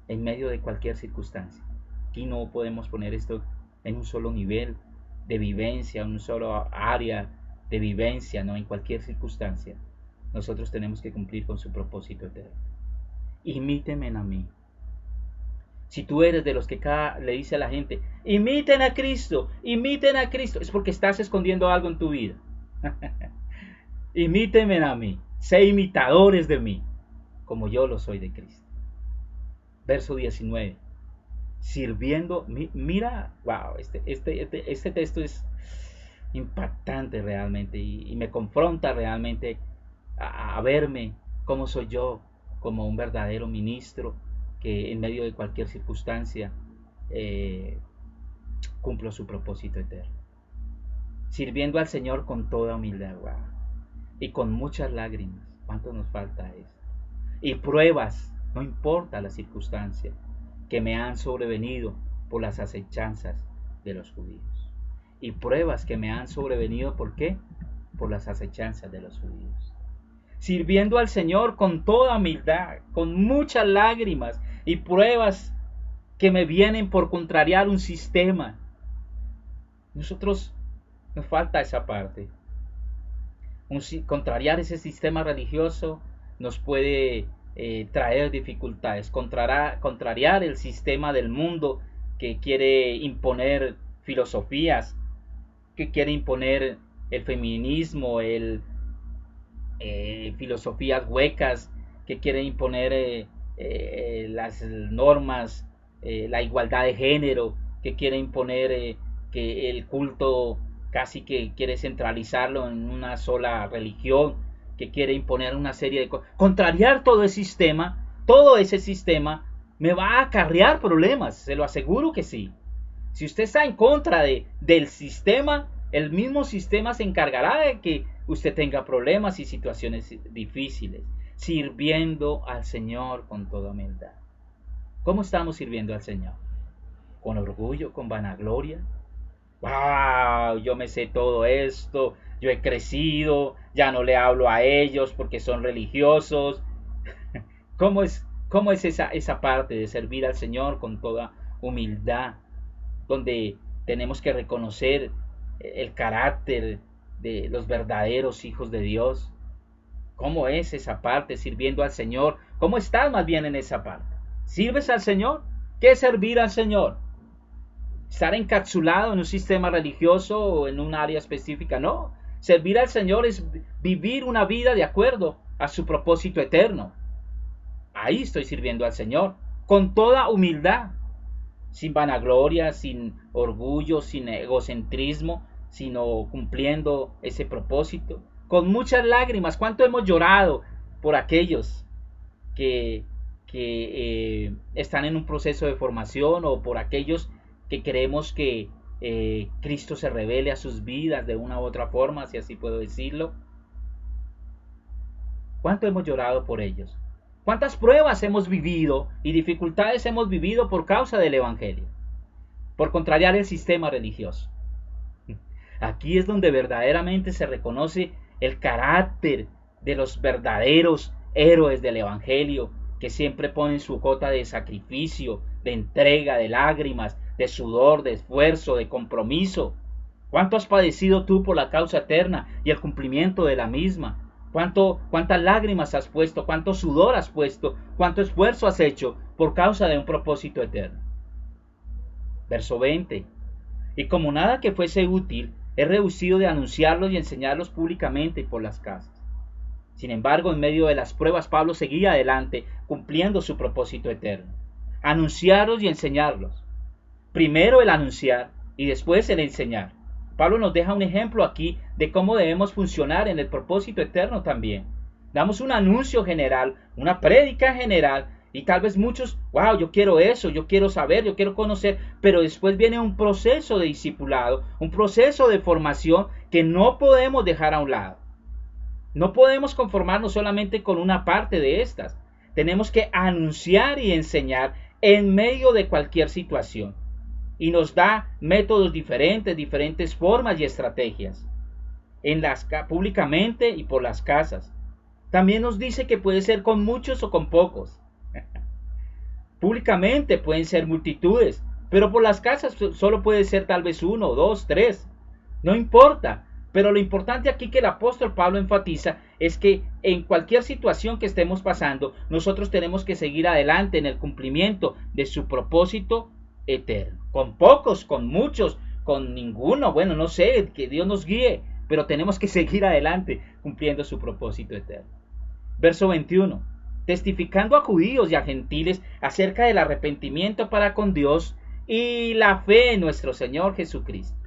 En medio de cualquier circunstancia. Aquí no podemos poner esto en un solo nivel de vivencia, en un solo área de vivencia, no, en cualquier circunstancia. Nosotros tenemos que cumplir con su propósito eterno. Imítenme a mí. Si tú eres de los que le dice a la gente, imiten a Cristo, es porque estás escondiendo algo en tu vida. Imítenme a mí, sé imitadores de mí, como yo lo soy de Cristo. Verso 19. Sirviendo, mira, wow, este texto es impactante realmente y me confronta realmente a verme cómo soy yo como un verdadero ministro que en medio de cualquier circunstancia cumplo su propósito eterno. Sirviendo al Señor con toda humildad, wow, y con muchas lágrimas. ¿Cuánto nos falta eso? Y pruebas, no importa la circunstancia, que me han sobrevenido por las acechanzas de los judíos. Y pruebas que me han sobrevenido, ¿por qué? Por las acechanzas de los judíos. Sirviendo al Señor con toda humildad, con muchas lágrimas y pruebas que me vienen por contrariar un sistema. Nosotros nos falta esa parte. Contrariar ese sistema religioso nos puede traer dificultades. Contrariar el sistema del mundo que quiere imponer filosofías, que quiere imponer el feminismo, filosofías huecas, que quiere imponer las normas, la igualdad de género, que quiere imponer que el culto casi que quiere centralizarlo en una sola religión, que quiere imponer una serie de cosas. Contrariar todo ese sistema me va a acarrear problemas, se lo aseguro que sí. Si usted está en contra del sistema, el mismo sistema se encargará de que usted tenga problemas y situaciones difíciles, sirviendo al Señor con toda humildad. ¿Cómo estamos sirviendo al Señor? ¿Con orgullo, con vanagloria? ¡Wow! Yo me sé todo esto, yo he crecido, ya no le hablo a ellos porque son religiosos. ¿Cómo es esa parte de servir al Señor con toda humildad, donde tenemos que reconocer el carácter de los verdaderos hijos de Dios? ¿Cómo es esa parte sirviendo al Señor? ¿Cómo estás más bien en esa parte? ¿Sirves al Señor? ¿Qué es servir al Señor? ¿Estar encapsulado en un sistema religioso o en un área específica? No. Servir al Señor es vivir una vida de acuerdo a su propósito eterno. Ahí estoy sirviendo al Señor, con toda humildad, sin vanagloria, sin orgullo, sin egocentrismo, sino cumpliendo ese propósito. Con muchas lágrimas. ¿Cuánto hemos llorado por aquellos que están en un proceso de formación, o por aquellos que queremos que Cristo se revele a sus vidas de una u otra forma, si así puedo decirlo? ¿Cuánto hemos llorado por ellos? ¿Cuántas pruebas hemos vivido y dificultades hemos vivido por causa del Evangelio? Por contrariar el sistema religioso. Aquí es donde verdaderamente se reconoce el carácter de los verdaderos héroes del Evangelio, que siempre ponen su cota de sacrificio, de entrega, de lágrimas, de sudor, de esfuerzo, de compromiso. ¿Cuánto has padecido tú por la causa eterna y el cumplimiento de la misma? ¿Cuántas lágrimas has puesto? ¿Cuánto sudor has puesto? ¿Cuánto esfuerzo has hecho por causa de un propósito eterno? Verso 20. Y como nada que fuese útil, he rehuido de anunciarlos y enseñarlos públicamente por las casas. Sin embargo, en medio de las pruebas, Pablo seguía adelante, cumpliendo su propósito eterno. Anunciarlos y enseñarlos. Primero el anunciar y después el enseñar. Pablo nos deja un ejemplo aquí de cómo debemos funcionar en el propósito eterno también. Damos un anuncio general, una prédica general, y tal vez muchos, wow, yo quiero eso, yo quiero saber, yo quiero conocer, pero después viene un proceso de discipulado, un proceso de formación que no podemos dejar a un lado. No podemos conformarnos solamente con una parte de estas. Tenemos que anunciar y enseñar en medio de cualquier situación. Y nos da métodos diferentes, diferentes formas y estrategias. Públicamente y por las casas. También nos dice que puede ser con muchos o con pocos. Públicamente pueden ser multitudes, pero por las casas solo puede ser tal vez 1, 2, 3. No importa. Pero lo importante aquí que el apóstol Pablo enfatiza es que en cualquier situación que estemos pasando, nosotros tenemos que seguir adelante en el cumplimiento de su propósito eterno. Con pocos, con muchos, con ninguno, bueno, no sé, que Dios nos guíe, pero tenemos que seguir adelante cumpliendo su propósito eterno. Verso 21. Testificando a judíos y a gentiles acerca del arrepentimiento para con Dios y la fe en nuestro Señor Jesucristo.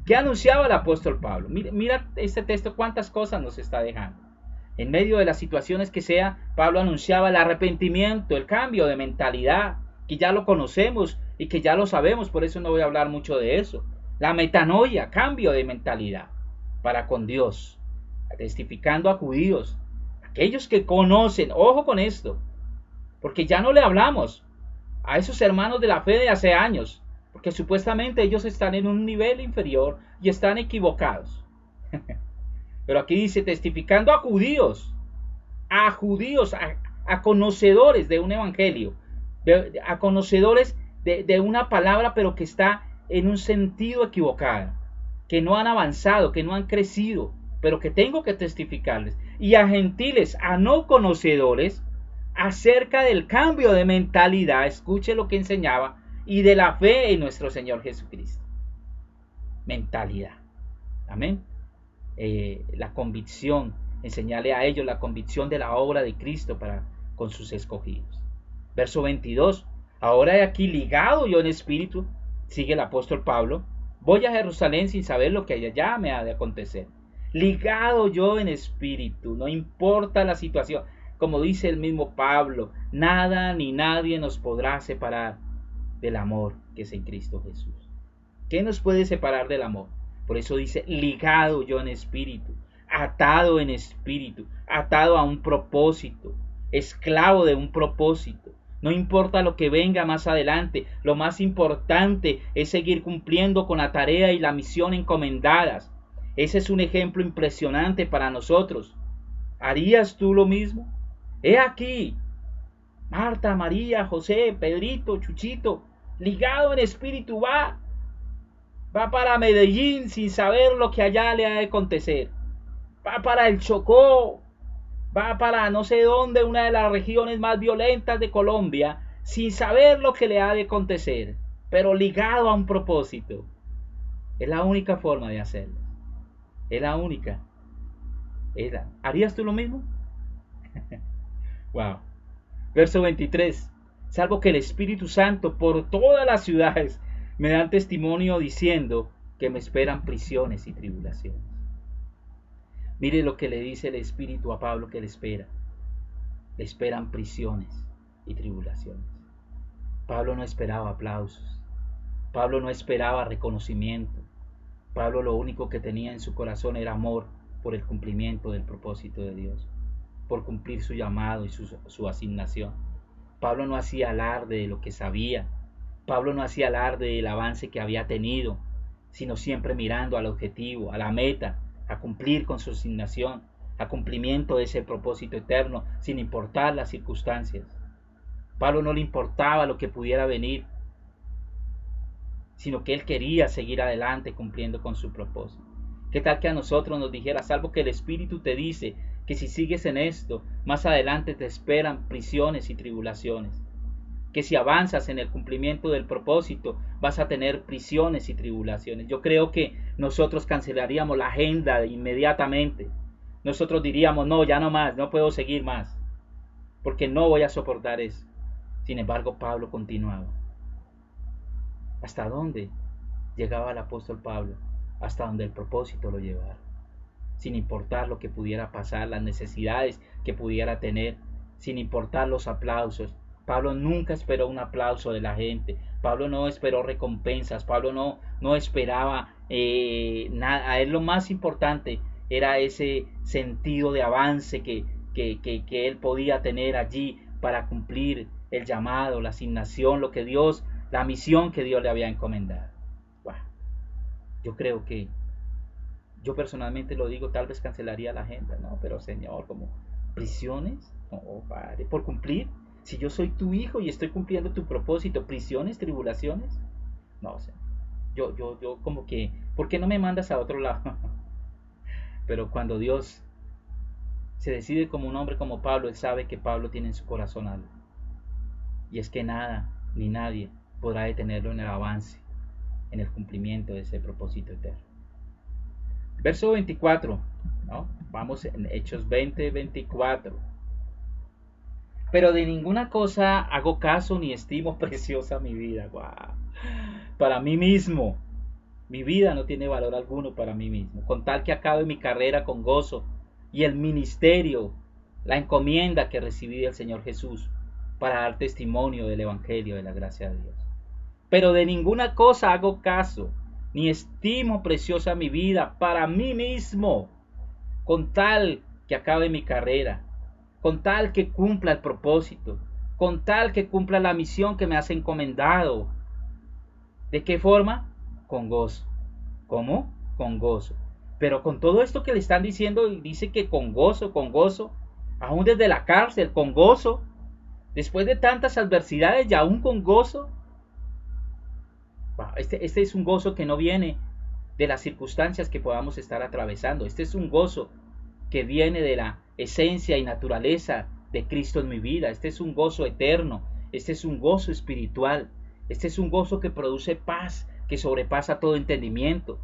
¿Qué anunciaba el apóstol Pablo? Mira este texto, cuántas cosas nos está dejando. En medio de las situaciones que sea, Pablo anunciaba el arrepentimiento, el cambio de mentalidad, que ya lo conocemos y que ya lo sabemos, por eso no voy a hablar mucho de eso. La metanoia, cambio de mentalidad para con Dios, testificando a judíos, aquellos que conocen, ojo con esto, porque ya no le hablamos a esos hermanos de la fe de hace años, porque supuestamente ellos están en un nivel inferior y están equivocados. Pero aquí dice, testificando a judíos, a conocedores de un evangelio, a conocedores de una palabra, pero que está en un sentido equivocado, que no han avanzado, que no han crecido, pero que tengo que testificarles. Y a gentiles, a no conocedores, acerca del cambio de mentalidad, escuche lo que enseñaba, y de la fe en nuestro Señor Jesucristo. Mentalidad. Amén. La convicción, enseñarle a ellos la convicción de la obra de Cristo para con sus escogidos. Verso 22. Ahora he aquí ligado yo en espíritu, sigue el apóstol Pablo, voy a Jerusalén sin saber lo que allá me ha de acontecer. Ligado yo en espíritu, no importa la situación. Como dice el mismo Pablo, nada ni nadie nos podrá separar del amor que es en Cristo Jesús. ¿Qué nos puede separar del amor? Por eso dice, ligado yo en espíritu, atado en espíritu, atado a un propósito, esclavo de un propósito. No importa lo que venga más adelante, lo más importante es seguir cumpliendo con la tarea y la misión encomendadas. Ese es un ejemplo impresionante para nosotros. ¿Harías tú lo mismo? He aquí, Marta, María, José, Pedrito, Chuchito, ligado en espíritu, va para Medellín sin saber lo que allá le ha de acontecer. Va para el Chocó, va para no sé dónde, una de las regiones más violentas de Colombia, sin saber lo que le ha de acontecer, pero ligado a un propósito. Es la única forma de hacerlo. Es la única. ¿Harías tú lo mismo? Wow. Verso 23. Salvo que el Espíritu Santo por todas las ciudades me dan testimonio diciendo que me esperan prisiones y tribulaciones. Mire lo que le dice el Espíritu a Pablo que le espera. Le esperan prisiones y tribulaciones. Pablo no esperaba aplausos. Pablo no esperaba reconocimiento. Pablo lo único que tenía en su corazón era amor por el cumplimiento del propósito de Dios, por cumplir su llamado y su asignación. Pablo no hacía alarde de lo que sabía. Pablo no hacía alarde del avance que había tenido, sino siempre mirando al objetivo, a la meta, a cumplir con su asignación, a cumplimiento de ese propósito eterno, sin importar las circunstancias. Pablo no le importaba lo que pudiera venir. sino que él quería seguir adelante cumpliendo con su propósito. ¿Qué tal que a nosotros nos dijera, salvo que el Espíritu te dice que si sigues en esto, más adelante te esperan prisiones y tribulaciones? Que si avanzas en el cumplimiento del propósito, vas a tener prisiones y tribulaciones. Yo creo que nosotros cancelaríamos la agenda inmediatamente. Nosotros diríamos, no, ya no más, no puedo seguir más, porque no voy a soportar eso. Sin embargo, Pablo continuaba. ¿Hasta dónde llegaba el apóstol Pablo? Hasta donde el propósito lo llevara. Sin importar lo que pudiera pasar, las necesidades que pudiera tener, sin importar los aplausos. Pablo nunca esperó un aplauso de la gente. Pablo no esperó recompensas. Pablo no esperaba nada. A él lo más importante era ese sentido de avance que él podía tener allí para cumplir el llamado, la asignación, la misión que Dios le había encomendado. Wow. Yo creo que, yo personalmente lo digo, tal vez cancelaría la agenda, ¿no? Pero Señor, como prisiones, no, Padre, por cumplir. Si yo soy tu hijo y estoy cumpliendo tu propósito, prisiones, tribulaciones, no sé. Yo como que, ¿por qué no me mandas a otro lado? Pero cuando Dios se decide como un hombre como Pablo, él sabe que Pablo tiene en su corazón algo. Y es que nada ni nadie podrá detenerlo en el avance, en el cumplimiento de ese propósito eterno. Verso 24, ¿no? Vamos en Hechos 20, 24. Pero de ninguna cosa hago caso ni estimo preciosa mi vida. ¡Wow! Para mí mismo. Mi vida no tiene valor alguno para mí mismo. Con tal que acabe mi carrera con gozo y el ministerio, la encomienda que recibí del Señor Jesús para dar testimonio del Evangelio de la gracia de Dios. Pero de ninguna cosa hago caso, ni estimo preciosa mi vida para mí mismo, con tal que acabe mi carrera, con tal que cumpla el propósito, con tal que cumpla la misión que me has encomendado. ¿De qué forma? Con gozo. ¿Cómo? Con gozo. Pero con todo esto que le están diciendo, dice que con gozo, aún desde la cárcel, con gozo, después de tantas adversidades y aún con gozo. Este es un gozo que no viene de las circunstancias que podamos estar atravesando. Este es un gozo que viene de la esencia y naturaleza de Cristo en mi vida. Este es un gozo eterno. Este es un gozo espiritual. Este es un gozo que produce paz, que sobrepasa todo entendimiento.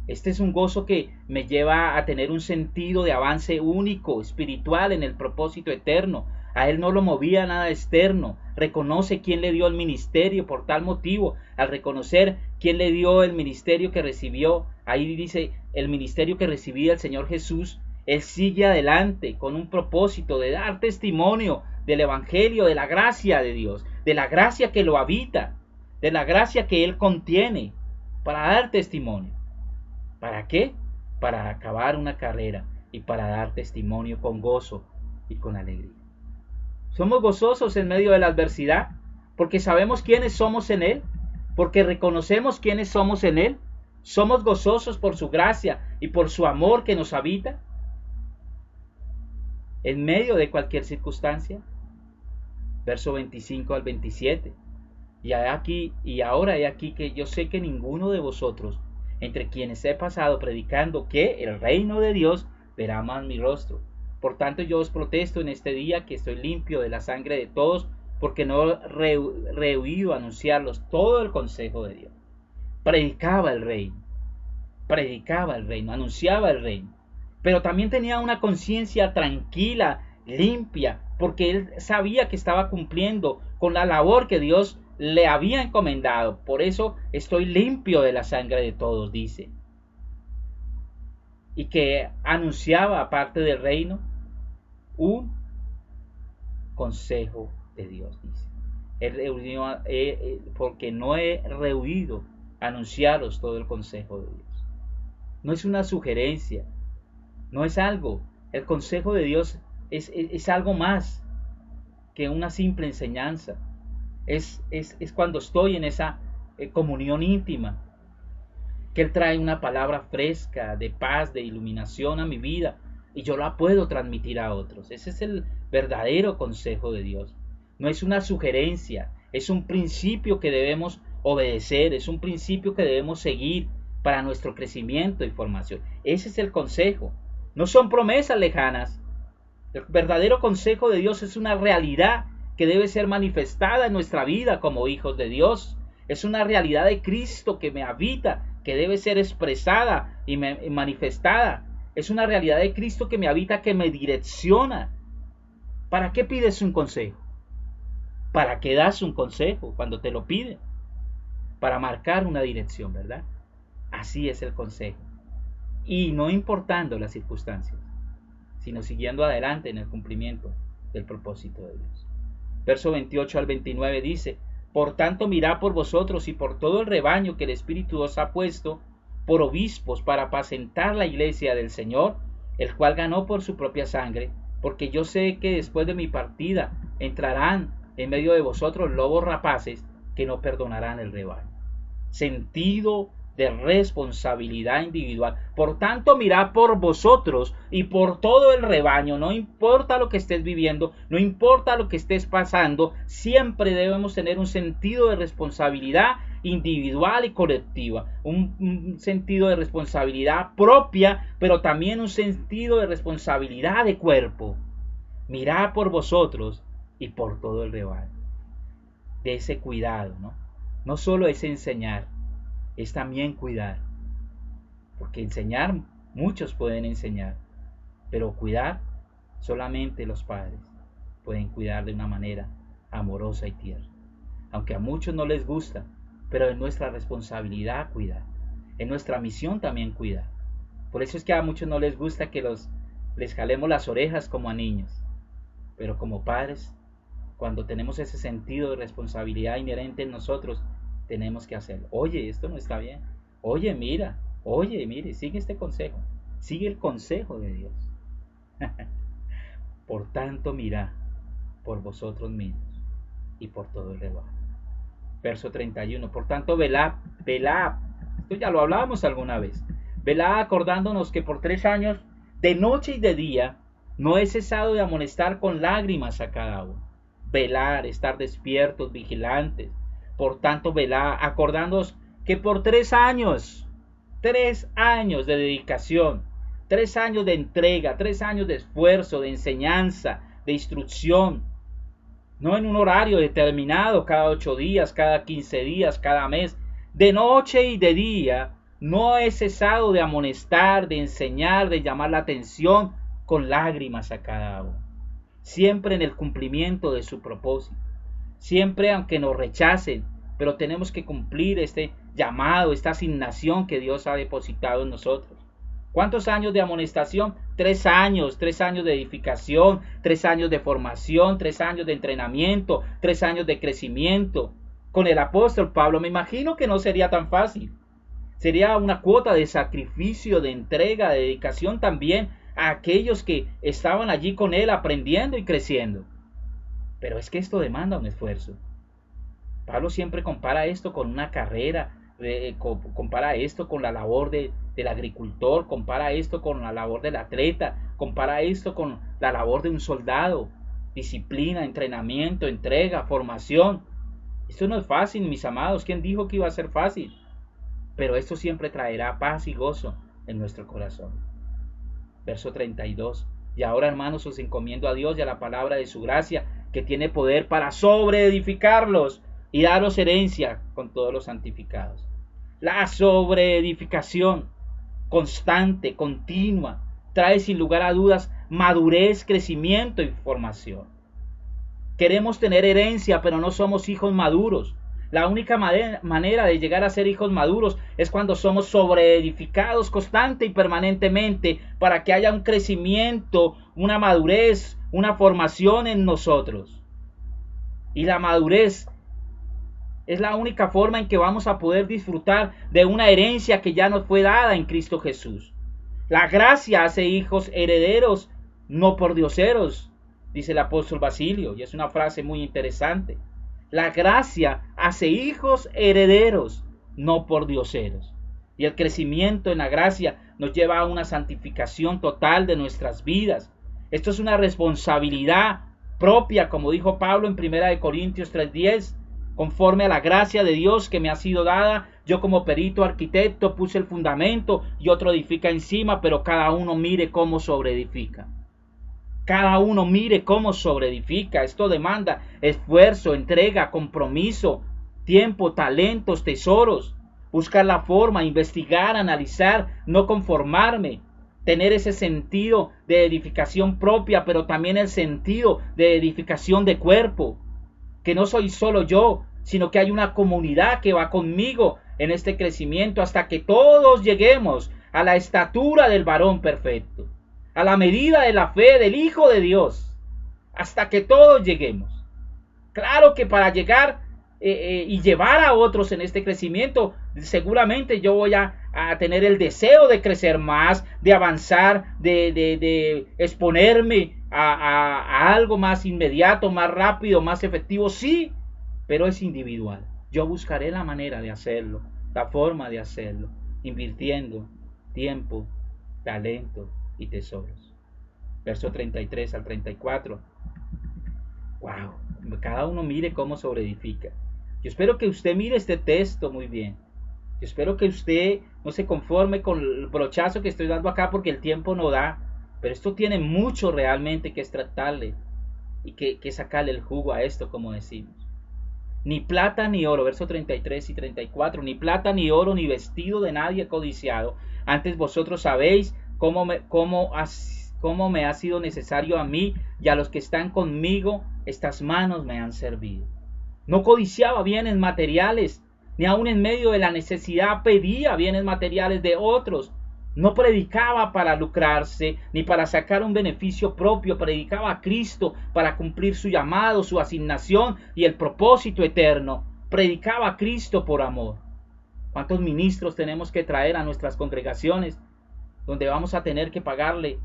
Este es un gozo que me lleva a tener un sentido de avance único, espiritual en el propósito eterno. A él no lo movía nada externo. Reconoce quién le dio el ministerio por tal motivo. Al reconocer quién le dio el ministerio que recibió, ahí dice el ministerio que recibía el Señor Jesús, él sigue adelante con un propósito de dar testimonio del Evangelio, de la gracia de Dios, de la gracia que lo habita, de la gracia que él contiene, para dar testimonio. ¿Para qué? Para acabar una carrera y para dar testimonio con gozo y con alegría. Somos gozosos en medio de la adversidad porque sabemos quiénes somos en Él, porque reconocemos quiénes somos en Él. Somos gozosos por su gracia y por su amor que nos habita en medio de cualquier circunstancia. Verso 25 al 27. Y ahora he aquí que yo sé que ninguno de vosotros, entre quienes he pasado predicando que el reino de Dios, verá más mi rostro. Por tanto yo os protesto en este día que estoy limpio de la sangre de todos, porque no he rehuido anunciarlos todo el consejo de Dios. Predicaba el reino, anunciaba el reino, pero también tenía una conciencia tranquila, limpia, porque él sabía que estaba cumpliendo con la labor que Dios le había encomendado. Por eso estoy limpio de la sangre de todos, dice. Y que anunciaba, aparte del reino, un consejo de Dios, dice. Porque no he rehuido anunciaros todo el consejo de Dios. No es una sugerencia, no es algo. El consejo de Dios es algo más que una simple enseñanza. Es cuando estoy en esa comunión íntima, que Él trae una palabra fresca, de paz, de iluminación a mi vida, y yo la puedo transmitir a otros. Ese es el verdadero consejo de Dios. No es una sugerencia, es un principio que debemos obedecer, es un principio que debemos seguir para nuestro crecimiento y formación. Ese es el consejo. No son promesas lejanas. El verdadero consejo de Dios es una realidad que debe ser manifestada en nuestra vida como hijos de Dios. Es una realidad de Cristo que me habita, que debe ser expresada y manifestada. Es una realidad de Cristo que me habita, que me direcciona. ¿Para qué pides un consejo? ¿Para qué das un consejo cuando te lo piden? Para marcar una dirección, ¿verdad? Así es el consejo. Y no importando las circunstancias, sino siguiendo adelante en el cumplimiento del propósito de Dios. Verso 28 al 29 dice: por tanto, mirad por vosotros y por todo el rebaño que el Espíritu os ha puesto por obispos para apacentar la iglesia del Señor, el cual ganó por su propia sangre, porque yo sé que después de mi partida entrarán en medio de vosotros lobos rapaces que no perdonarán el rebaño. Sentido de responsabilidad individual. Por tanto, mirad por vosotros y por todo el rebaño. No importa lo que estés viviendo, no importa lo que estés pasando, siempre debemos tener un sentido de responsabilidad individual y colectiva, un sentido de responsabilidad propia, pero también un sentido de responsabilidad de cuerpo. Mirad por vosotros y por todo el rebaño. De ese cuidado, ¿no? No solo es enseñar, es también cuidar. Porque enseñar, muchos pueden enseñar, pero cuidar, solamente los padres pueden cuidar de una manera amorosa y tierna. Aunque a muchos no les gusta, pero es nuestra responsabilidad cuidar. Es nuestra misión también cuidar. Por eso es que a muchos no les gusta que les jalemos las orejas como a niños. Pero como padres, cuando tenemos ese sentido de responsabilidad inherente en nosotros, tenemos que hacerlo. Oye, esto no está bien. Oye, mira. Oye, mire, sigue este consejo. Sigue el consejo de Dios. Por tanto, mirad por vosotros mismos y por todo el rebaño. Verso 31. Por tanto, velad. Esto ya lo hablábamos alguna vez. Velad, acordándonos que por 3 años, de noche y de día, no he cesado de amonestar con lágrimas a cada uno. Velar, estar despiertos, vigilantes. Por tanto, velad, acordándonos que por 3 años, 3 años de dedicación, 3 años de entrega, 3 años de esfuerzo, de enseñanza, de instrucción, no en un horario determinado, cada 8 días, cada 15 días, cada mes, de noche y de día, no he cesado de amonestar, de enseñar, de llamar la atención con lágrimas a cada uno. Siempre en el cumplimiento de su propósito. Siempre aunque nos rechacen, pero tenemos que cumplir este llamado, esta asignación que Dios ha depositado en nosotros. ¿Cuántos años de amonestación? 3 años, 3 años de edificación, 3 años de formación, 3 años de entrenamiento, 3 años de crecimiento. Con el apóstol Pablo me imagino que no sería tan fácil. Sería una cuota de sacrificio, de entrega, de dedicación también a aquellos que estaban allí con él aprendiendo y creciendo. Pero es que esto demanda un esfuerzo. Pablo siempre compara esto con una carrera, compara esto con la labor del agricultor, compara esto con la labor del atleta, compara esto con la labor de un soldado. Disciplina, entrenamiento, entrega, formación. Esto no es fácil, mis amados. ¿Quién dijo que iba a ser fácil? Pero esto siempre traerá paz y gozo en nuestro corazón. Verso 32. Y ahora, hermanos, os encomiendo a Dios y a la palabra de su gracia, que tiene poder para sobreedificarlos y daros herencia con todos los santificados. La sobreedificación constante, continua, trae sin lugar a dudas madurez, crecimiento y formación. Queremos tener herencia, pero no somos hijos maduros. La única manera de llegar a ser hijos maduros es cuando somos sobreedificados constante y permanentemente para que haya un crecimiento, una madurez, una formación en nosotros. Y la madurez es la única forma en que vamos a poder disfrutar de una herencia que ya nos fue dada en Cristo Jesús. La gracia hace hijos herederos, no pordioseros, dice el apóstol Basilio, y es una frase muy interesante. La gracia hace hijos herederos, no pordioseros. Y el crecimiento en la gracia nos lleva a una santificación total de nuestras vidas. Esto es una responsabilidad propia, como dijo Pablo en 1 Corintios 3:10. conforme a la gracia de Dios que me ha sido dada. Yo como perito arquitecto puse el fundamento y otro edifica encima, pero cada uno mire cómo sobreedifica. Cada uno mire cómo sobreedifica. Esto demanda esfuerzo, entrega, compromiso, tiempo, talentos, tesoros. Buscar la forma, investigar, analizar, no conformarme. Tener ese sentido de edificación propia, pero también el sentido de edificación de cuerpo. Que no soy solo yo, sino que hay una comunidad que va conmigo en este crecimiento hasta que todos lleguemos a la estatura del varón perfecto, a la medida de la fe del Hijo de Dios, hasta que todos lleguemos. Claro que para llegar y llevar a otros en este crecimiento, seguramente yo voy a tener el deseo de crecer más, de avanzar, de exponerme a algo más inmediato, más rápido, más efectivo, sí, pero es individual. Yo buscaré la manera de hacerlo, la forma de hacerlo, invirtiendo tiempo, talento y tesoros. Verso 33 al 34. Wow, cada uno mire cómo sobreedifica. Yo espero que usted mire este texto muy bien. Yo espero que usted no se conforme con el brochazo que estoy dando acá porque el tiempo no da. Pero esto tiene mucho realmente que extratarle y que sacarle el jugo a esto, como decimos. Ni plata ni oro, verso 33 y 34, ni plata ni oro ni vestido de nadie codiciado. Antes vosotros sabéis cómo me ha sido necesario a mí y a los que están conmigo, estas manos me han servido. No codiciaba bienes materiales, ni aun en medio de la necesidad pedía bienes materiales de otros. No predicaba para lucrarse, ni para sacar un beneficio propio. Predicaba a Cristo para cumplir su llamado, su asignación y el propósito eterno. Predicaba a Cristo por amor. ¿Cuántos ministros tenemos que traer a nuestras congregaciones donde vamos a tener que pagarle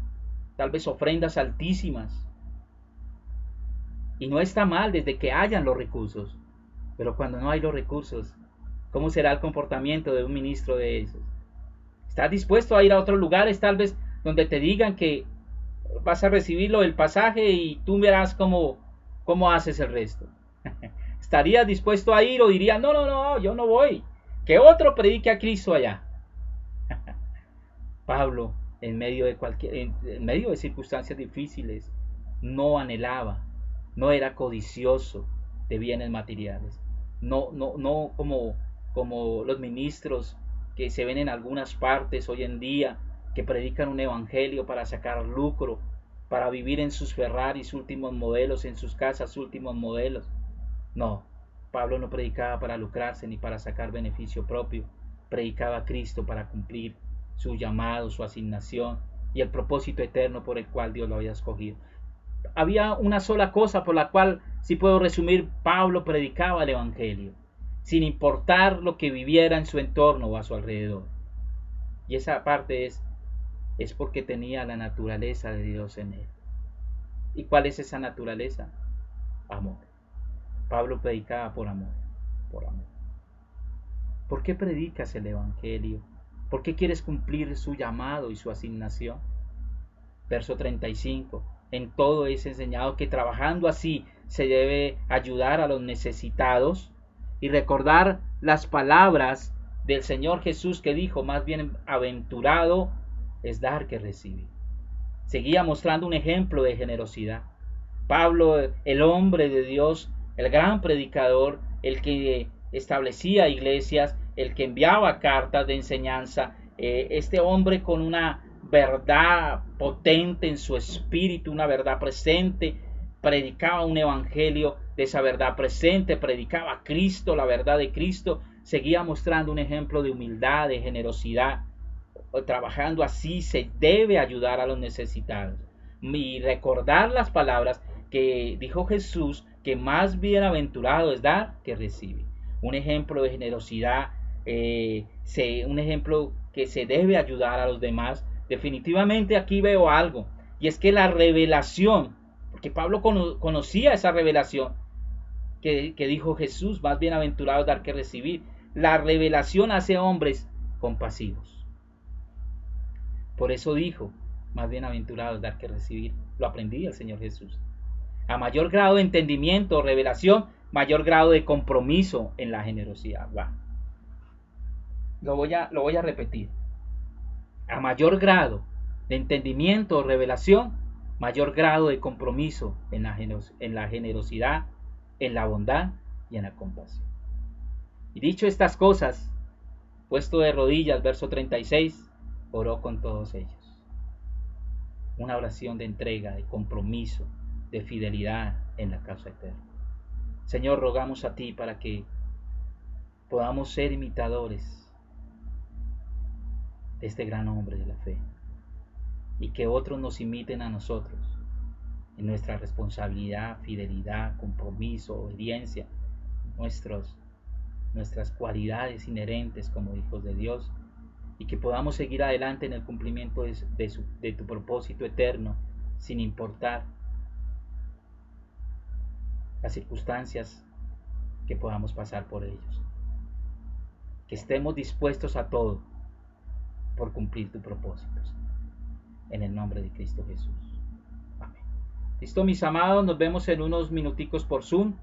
tal vez ofrendas altísimas? Y no está mal desde que hayan los recursos. Pero cuando no hay los recursos, ¿cómo será el comportamiento de un ministro de esos? ¿Estás dispuesto a ir a otros lugares tal vez donde te digan que vas a recibirlo el pasaje y tú verás cómo haces el resto? ¿Estarías dispuesto a ir o dirías, no, yo no voy, que otro predique a Cristo allá? Pablo, en medio de circunstancias difíciles, no anhelaba, no era codicioso de bienes materiales, no como los ministros que se ven en algunas partes hoy en día, que predican un evangelio para sacar lucro, para vivir en sus Ferraris últimos modelos, en sus casas últimos modelos. No, Pablo no predicaba para lucrarse ni para sacar beneficio propio, predicaba a Cristo para cumplir su llamado, su asignación y el propósito eterno por el cual Dios lo había escogido. Había una sola cosa por la cual, si puedo resumir, Pablo predicaba el evangelio, sin importar lo que viviera en su entorno o a su alrededor. Y esa parte es porque tenía la naturaleza de Dios en él. ¿Y cuál es esa naturaleza? Amor. Pablo predicaba por amor, por amor. ¿Por qué predicas el evangelio? ¿Por qué quieres cumplir su llamado y su asignación? Verso 35. En todo es enseñado que trabajando así se debe ayudar a los necesitados y recordar las palabras del Señor Jesús que dijo, más bienaventurado es dar que recibir. Seguía mostrando un ejemplo de generosidad. Pablo, el hombre de Dios, el gran predicador, el que establecía iglesias, el que enviaba cartas de enseñanza, este hombre con una verdad potente en su espíritu, una verdad presente, predicaba un evangelio de esa verdad presente, predicaba a Cristo, la verdad de Cristo, seguía mostrando un ejemplo de humildad, de generosidad. Trabajando así se debe ayudar a los necesitados y recordar las palabras que dijo Jesús, que más bienaventurado es dar que recibir. Un ejemplo de generosidad, un ejemplo que se debe ayudar a los demás. Definitivamente aquí veo algo, y es que la revelación, porque Pablo conocía esa revelación que dijo Jesús, más bienaventurado es dar que recibir. La revelación hace hombres compasivos. Por eso dijo, más bienaventurado es dar que recibir. Lo aprendí del Señor Jesús. A mayor grado de entendimiento, revelación, mayor grado de compromiso en la generosidad. Va. Lo voy a repetir. A mayor grado de entendimiento o revelación, mayor grado de compromiso en la generosidad, en la bondad y en la compasión. Y dicho estas cosas, puesto de rodillas, verso 36, oró con todos ellos. Una oración de entrega, de compromiso, de fidelidad en la causa eterna. Señor, rogamos a ti para que podamos ser imitadores de este gran hombre de la fe y que otros nos imiten a nosotros en nuestra responsabilidad, fidelidad, compromiso, obediencia, nuestras cualidades inherentes como hijos de Dios, y que podamos seguir adelante en el cumplimiento de tu propósito eterno, sin importar las circunstancias que podamos pasar por ellos. Que estemos dispuestos a todo por cumplir tus propósitos. En el nombre de Cristo Jesús. Amén. Listo, mis amados, nos vemos en unos minuticos por Zoom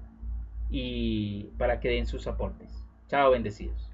y para que den sus aportes. Chao, bendecidos.